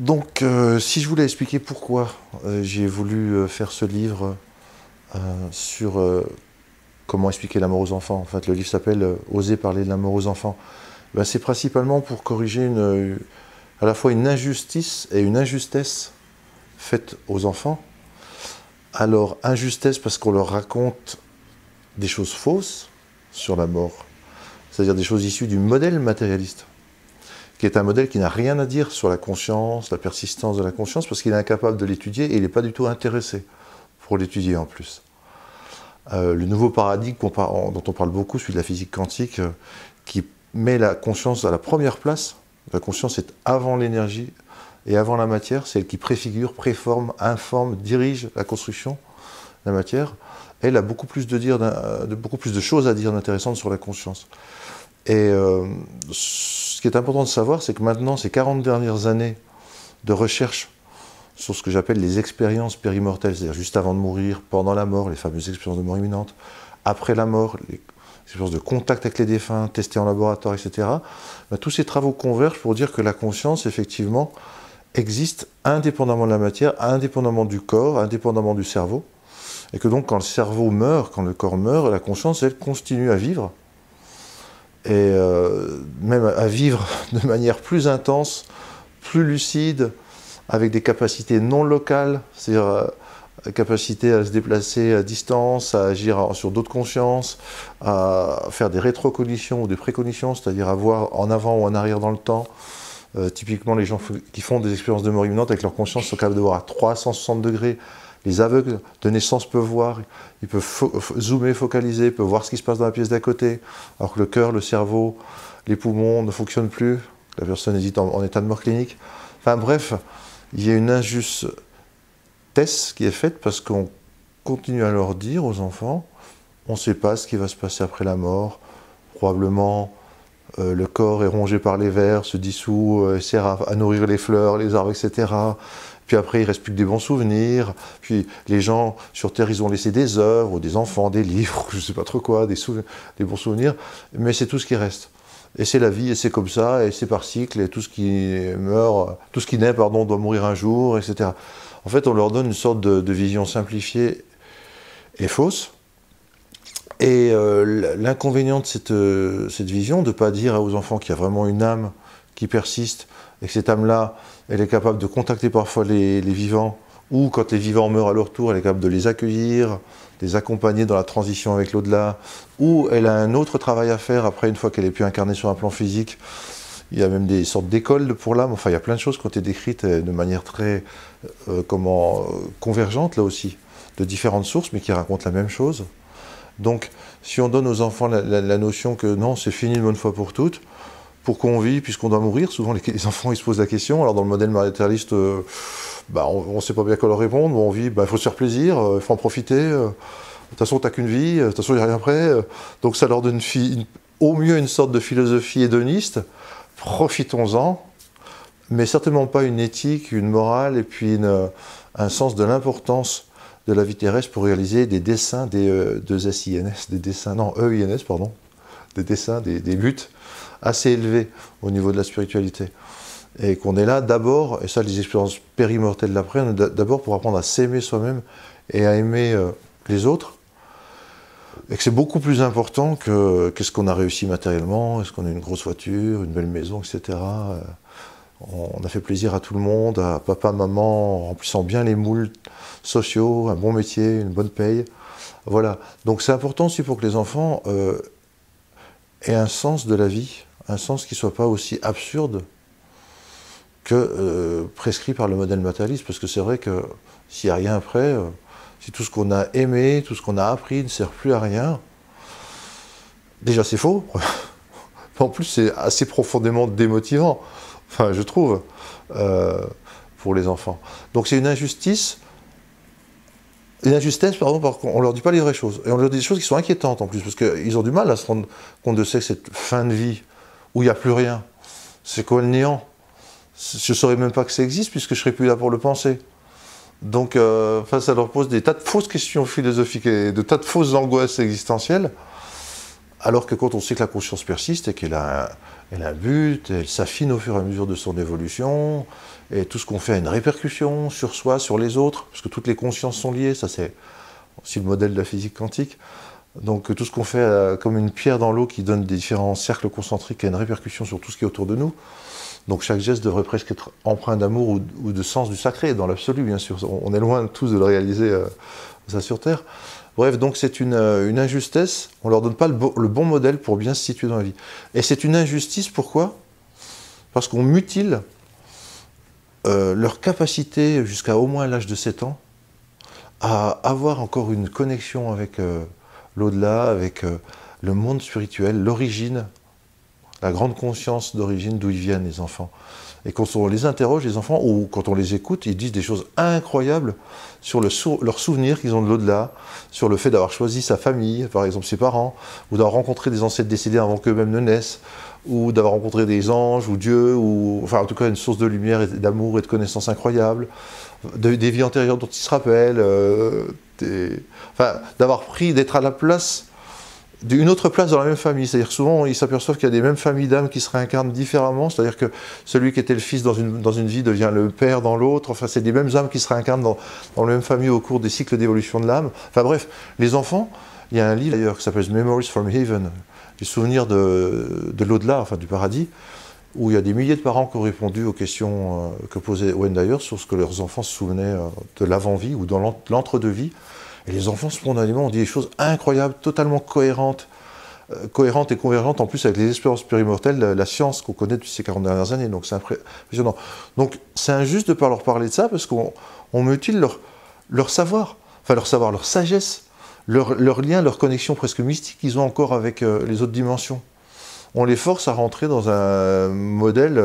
Donc, si je voulais expliquer pourquoi j'ai voulu faire ce livre sur comment expliquer la mort aux enfants, en fait, le livre s'appelle Oser parler de la mort aux enfants, ben, c'est principalement pour corriger à la fois une injustice et une injustesse faite aux enfants. Alors, injustesse parce qu'on leur raconte des choses fausses sur la mort, c'est-à-dire des choses issues du modèle matérialiste, qui est un modèle qui n'a rien à dire sur la conscience, la persistance de la conscience, parce qu'il est incapable de l'étudier et il n'est pas du tout intéressé pour l'étudier en plus. Le nouveau paradigme dont on parle beaucoup, celui de la physique quantique, qui met la conscience à la première place. La conscience est avant l'énergie et avant la matière, c'est elle qui préfigure, préforme, informe, dirige la construction de la matière. Elle a beaucoup plus de choses à dire d'intéressantes sur la conscience. Et ce qui est important de savoir, c'est que maintenant, ces 40 dernières années de recherche sur ce que j'appelle les expériences périmortelles, c'est-à-dire juste avant de mourir, pendant la mort, les fameuses expériences de mort imminente, après la mort, les expériences de contact avec les défunts, testées en laboratoire, etc. Ben, tous ces travaux convergent pour dire que la conscience, effectivement, existe indépendamment de la matière, indépendamment du corps, indépendamment du cerveau, et que donc quand le cerveau meurt, quand le corps meurt, la conscience, elle, continue à vivre, et même à vivre de manière plus intense, plus lucide, avec des capacités non locales, c'est-à-dire capacité à se déplacer à distance, à agir sur d'autres consciences, à faire des rétrocognitions ou des précognitions, c'est-à-dire à voir en avant ou en arrière dans le temps. Typiquement, les gens qui font des expériences de mort imminente avec leur conscience sont capables de voir à 360 degrés. Les aveugles de naissance peuvent voir, ils peuvent zoomer, focaliser, peuvent voir ce qui se passe dans la pièce d'à côté, alors que le cœur, le cerveau, les poumons ne fonctionnent plus, la personne est en état de mort clinique. Enfin bref, il y a une injustesse qui est faite parce qu'on continue à leur dire aux enfants, on ne sait pas ce qui va se passer après la mort, probablement le corps est rongé par les vers, se dissout, sert à nourrir les fleurs, les arbres, etc. Puis après, il ne reste plus que des bons souvenirs. Puis les gens sur Terre, ils ont laissé des œuvres, des enfants, des livres, je ne sais pas trop quoi, des bons souvenirs. Mais c'est tout ce qui reste. Et c'est la vie, et c'est comme ça, et c'est par cycle, et tout ce qui meurt, tout ce qui naît, pardon, doit mourir un jour, etc. En fait, on leur donne une sorte de vision simplifiée et fausse. Et l'inconvénient de cette vision, de ne pas dire aux enfants qu'il y a vraiment une âme qui persiste, et que cette âme-là, elle est capable de contacter parfois les vivants, ou quand les vivants meurent à leur tour, elle est capable de les accueillir, de les accompagner dans la transition avec l'au-delà, ou elle a un autre travail à faire après, une fois qu'elle est pu incarner sur un plan physique. Il y a même des sortes d'écoles pour l'âme, enfin il y a plein de choses qui ont été décrites de manière très convergente là aussi, de différentes sources, mais qui racontent la même chose. Donc, si on donne aux enfants la notion que non, c'est fini une bonne fois pour toutes, pourquoi on vit puisqu'on doit mourir, souvent les enfants ils se posent la question. Alors dans le modèle matérialiste, on ne sait pas bien quoi leur répondre. Bon, on vit, il faut se faire plaisir, il faut en profiter. De toute façon, t'as qu'une vie, de toute façon, il n'y a rien après. Donc ça leur donne au mieux une sorte de philosophie hédoniste. Profitons-en, mais certainement pas une éthique, une morale, et puis un sens de l'importance de la vie terrestre pour réaliser des desseins, des EINS, pardon, des desseins, des buts assez élevés au niveau de la spiritualité. Et qu'on est là d'abord, et ça les expériences périmortelles d'après, on est d'abord pour apprendre à s'aimer soi-même et à aimer les autres, et que c'est beaucoup plus important que qu'est-ce qu'on a réussi matériellement, est-ce qu'on a une grosse voiture, une belle maison, etc. On a fait plaisir à tout le monde, à papa, maman, en remplissant bien les moules sociaux, un bon métier, une bonne paye. Voilà. Donc c'est important aussi pour que les enfants aient un sens de la vie, un sens qui ne soit pas aussi absurde que prescrit par le modèle matérialiste. Parce que c'est vrai que s'il n'y a rien après, si tout ce qu'on a aimé, tout ce qu'on a appris ne sert plus à rien, déjà c'est faux. En plus c'est assez profondément démotivant. Enfin, je trouve, pour les enfants. Donc c'est une injustesse, pardon, parce qu'on ne leur dit pas les vraies choses. Et on leur dit des choses qui sont inquiétantes en plus, parce qu'ils ont du mal à se rendre compte de cette fin de vie, où il n'y a plus rien. C'est quoi le néant? Je ne saurais même pas que ça existe, puisque je ne serais plus là pour le penser. Donc, ça leur pose des tas de fausses questions philosophiques et de tas de fausses angoisses existentielles. Alors que quand on sait que la conscience persiste et elle a un but, elle s'affine au fur et à mesure de son évolution, et tout ce qu'on fait a une répercussion sur soi, sur les autres, parce que toutes les consciences sont liées, ça c'est aussi le modèle de la physique quantique. Donc tout ce qu'on fait comme une pierre dans l'eau qui donne des différents cercles concentriques a une répercussion sur tout ce qui est autour de nous. Donc chaque geste devrait presque être empreint d'amour ou de sens du sacré, dans l'absolu bien sûr. On est loin tous de le réaliser ça sur Terre. Bref, donc c'est une injustice, on ne leur donne pas le bon modèle pour bien se situer dans la vie. Et c'est une injustice, pourquoi? Parce qu'on mutile leur capacité, jusqu'à au moins l'âge de 7 ans, à avoir encore une connexion avec l'au-delà, avec le monde spirituel, l'origine, la grande conscience d'origine d'où ils viennent les enfants. Et quand on les interroge, les enfants, ou quand on les écoute, ils disent des choses incroyables sur leurs souvenirs qu'ils ont de l'au-delà, sur le fait d'avoir choisi sa famille, par exemple ses parents, ou d'avoir rencontré des ancêtres décédés avant qu'eux-mêmes ne naissent, ou d'avoir rencontré des anges, ou Dieu, ou enfin en tout cas une source de lumière, et d'amour et de connaissances incroyables, des vies antérieures dont ils se rappellent, enfin d'avoir pris, d'être à la place d'une autre place dans la même famille, c'est-à-dire que souvent ils s'aperçoivent qu'il y a des mêmes familles d'âmes qui se réincarnent différemment, c'est-à-dire que celui qui était le fils dans une vie devient le père dans l'autre, enfin c'est des mêmes âmes qui se réincarnent dans la même famille au cours des cycles d'évolution de l'âme. Enfin bref, les enfants, il y a un livre d'ailleurs qui s'appelle Memories from Heaven, les souvenirs de l'au-delà, enfin du paradis, où il y a des milliers de parents qui ont répondu aux questions que posait Wayne Dyer sur ce que leurs enfants se souvenaient de l'avant-vie ou dans l'entre-deux-vie. Et les enfants, spontanément, ont dit des choses incroyables, totalement cohérentes et convergentes, en plus avec les expériences périmortelles, la science qu'on connaît depuis ces 40 dernières années. Donc c'est impressionnant. Donc c'est injuste de ne pas leur parler de ça, parce qu'on mutile leur savoir, enfin leur sagesse, leur lien, leur connexion presque mystique qu'ils ont encore avec les autres dimensions. On les force à rentrer dans un modèle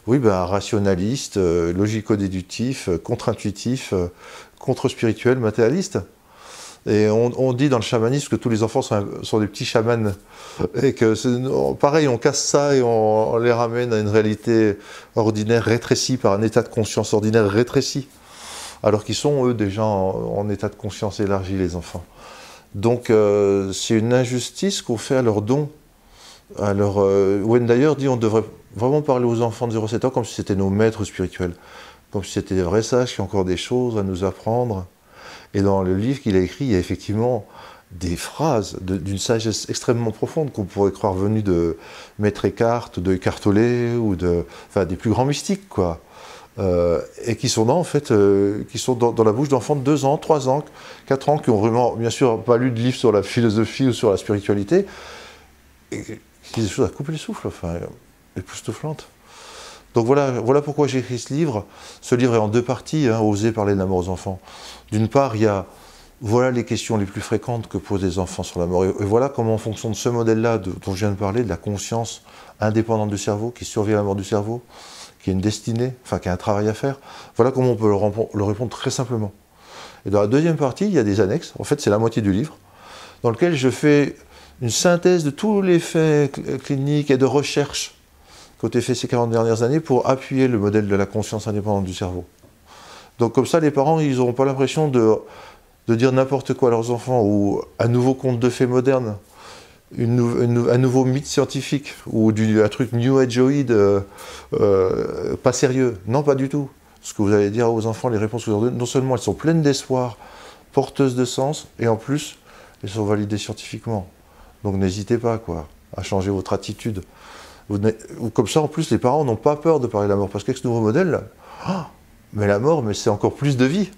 rationaliste, logico-déductif, contre-intuitif, contre-spirituel, matérialiste. Et on dit dans le chamanisme que tous les enfants sont des petits chamans, et que pareil, on casse ça et on les ramène à une réalité ordinaire rétrécie, par un état de conscience ordinaire rétréci, alors qu'ils sont eux déjà en état de conscience élargi, les enfants. Donc c'est une injustice qu'on fait à leurs dons. Alors Wayne d'ailleurs dit on devrait vraiment parler aux enfants de 0,7 ans comme si c'était nos maîtres spirituels, comme si c'était des vrais sages qui ont encore des choses à nous apprendre. Et dans le livre qu'il a écrit, il y a effectivement des phrases d'une sagesse extrêmement profonde qu'on pourrait croire venues de Maître Eckhart, de Eckhart Tolle, ou des plus grands mystiques, quoi. Et qui sont dans la bouche d'enfants de 2 ans, 3 ans, 4 ans, qui ont vraiment, bien sûr, pas lu de livre sur la philosophie ou sur la spiritualité, et qui disent des choses à couper le souffle, enfin, époustouflantes. Donc voilà pourquoi j'ai écrit ce livre. Ce livre est en 2 parties, Oser parler de la mort aux enfants. D'une part, il y a voilà les questions les plus fréquentes que posent les enfants sur la mort. Et voilà comment, en fonction de ce modèle-là dont je viens de parler, de la conscience indépendante du cerveau, qui survit à la mort du cerveau, qui a une destinée, enfin qui a un travail à faire, voilà comment on peut leur répondre très simplement. Et dans la 2e partie, il y a des annexes, en fait c'est la moitié du livre, dans lequel je fais une synthèse de tous les faits cliniques et de recherche qui ont été faits ces 40 dernières années pour appuyer le modèle de la conscience indépendante du cerveau. Donc comme ça, les parents, ils n'auront pas l'impression de dire n'importe quoi à leurs enfants, ou un nouveau conte de fées moderne, un nouveau mythe scientifique, ou un truc new ageoïde, pas sérieux. Non, pas du tout. Ce que vous allez dire aux enfants, les réponses que vous leur donnez, non seulement elles sont pleines d'espoir, porteuses de sens, et en plus, elles sont validées scientifiquement. Donc n'hésitez pas, quoi, à changer votre attitude. Comme ça, en plus, les parents n'ont pas peur de parler de la mort, parce qu'avec ce nouveau modèle, mais la mort, mais c'est encore plus de vie.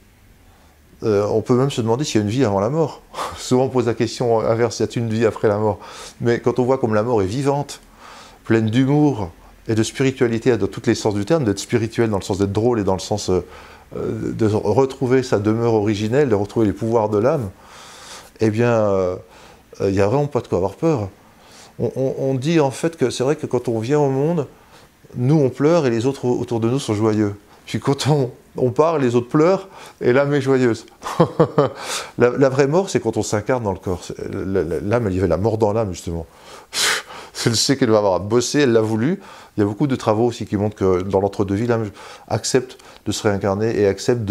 On peut même se demander s'il y a une vie avant la mort. Souvent on pose la question inverse, y a-t-il une vie après la mort? Mais quand on voit comme la mort est vivante, pleine d'humour et de spiritualité dans tous les sens du terme, d'être spirituel dans le sens d'être drôle et dans le sens de retrouver sa demeure originelle, de retrouver les pouvoirs de l'âme, eh bien, il n'y a vraiment pas de quoi avoir peur. On dit en fait que c'est vrai que quand on vient au monde, nous on pleure et les autres autour de nous sont joyeux. Puis quand on part, les autres pleurent et l'âme est joyeuse. la vraie mort, c'est quand on s'incarne dans le corps. L'âme, il y avait la mort dans l'âme, justement. Elle sait qu'elle va avoir à bosser, elle l'a voulu. Il y a beaucoup de travaux aussi qui montrent que dans l'entre-deux-vie, l'âme accepte de se réincarner et accepte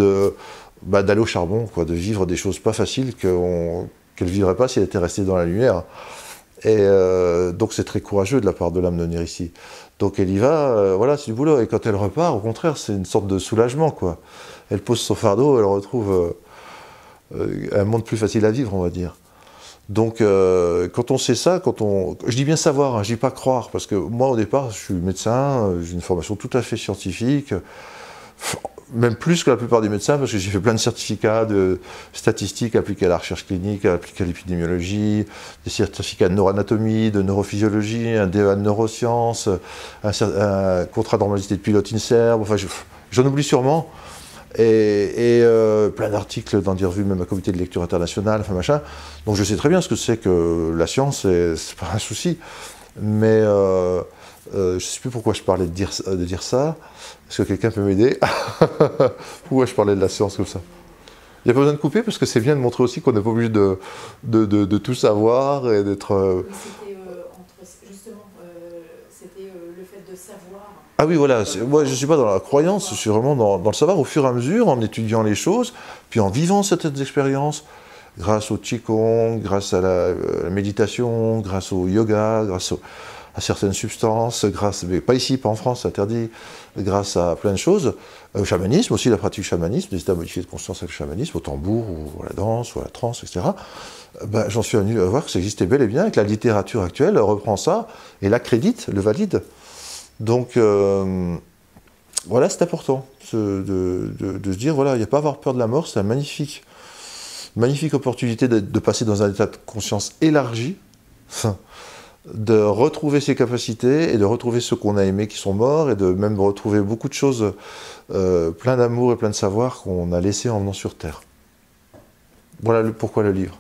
d'aller au charbon, quoi, de vivre des choses pas faciles qu'elle ne vivrait pas si elle était restée dans la lumière. Et donc c'est très courageux de la part de l'âme de venir ici. Donc elle y va, voilà, c'est du boulot. Et quand elle repart, au contraire, c'est une sorte de soulagement, quoi. Elle pose son fardeau, elle retrouve un monde plus facile à vivre, on va dire. Donc quand on sait ça, je dis bien savoir, hein, je dis pas croire, parce que moi au départ, je suis médecin, j'ai une formation tout à fait scientifique, même plus que la plupart des médecins, parce que j'ai fait plein de certificats de statistiques appliqués à la recherche clinique, appliqués à l'épidémiologie, des certificats de neuroanatomie, de neurophysiologie, un DEA de neurosciences, un contrat de normalité de pilote INSERM, enfin j'en oublie sûrement, et plein d'articles dans des revues, même à comité de lecture internationale, enfin machin. Donc je sais très bien ce que c'est que la science, c'est pas un souci, mais je ne sais plus pourquoi je parlais de dire ça. Est-ce que quelqu'un peut m'aider? Pourquoi je parlais de la science comme ça? Il n'y a pas besoin de couper parce que c'est bien de montrer aussi qu'on n'est pas obligé de tout savoir et d'être... Justement, c'était le fait de savoir. Ah oui, voilà. Moi, je ne suis pas dans la croyance, je suis vraiment dans le savoir au fur et à mesure, en étudiant les choses, puis en vivant certaines expériences, grâce au Qigong, grâce à la méditation, grâce au yoga, à certaines substances, mais pas ici, pas en France, c'est interdit, grâce à plein de choses, au chamanisme aussi, la pratique du chamanisme, des états modifiés de conscience avec le chamanisme, au tambour, ou à la danse, ou à la transe, etc. Ben, j'en suis venu à voir que ça existait bel et bien, et que la littérature actuelle reprend ça, et l'accrédite, le valide. Donc, voilà, c'est important de se dire, voilà, il n'y a pas à avoir peur de la mort, c'est une magnifique opportunité de passer dans un état de conscience élargi, de retrouver ses capacités et de retrouver ceux qu'on a aimés qui sont morts et de même retrouver beaucoup de choses, plein d'amour et plein de savoir qu'on a laissé en venant sur Terre. Voilà pourquoi le livre.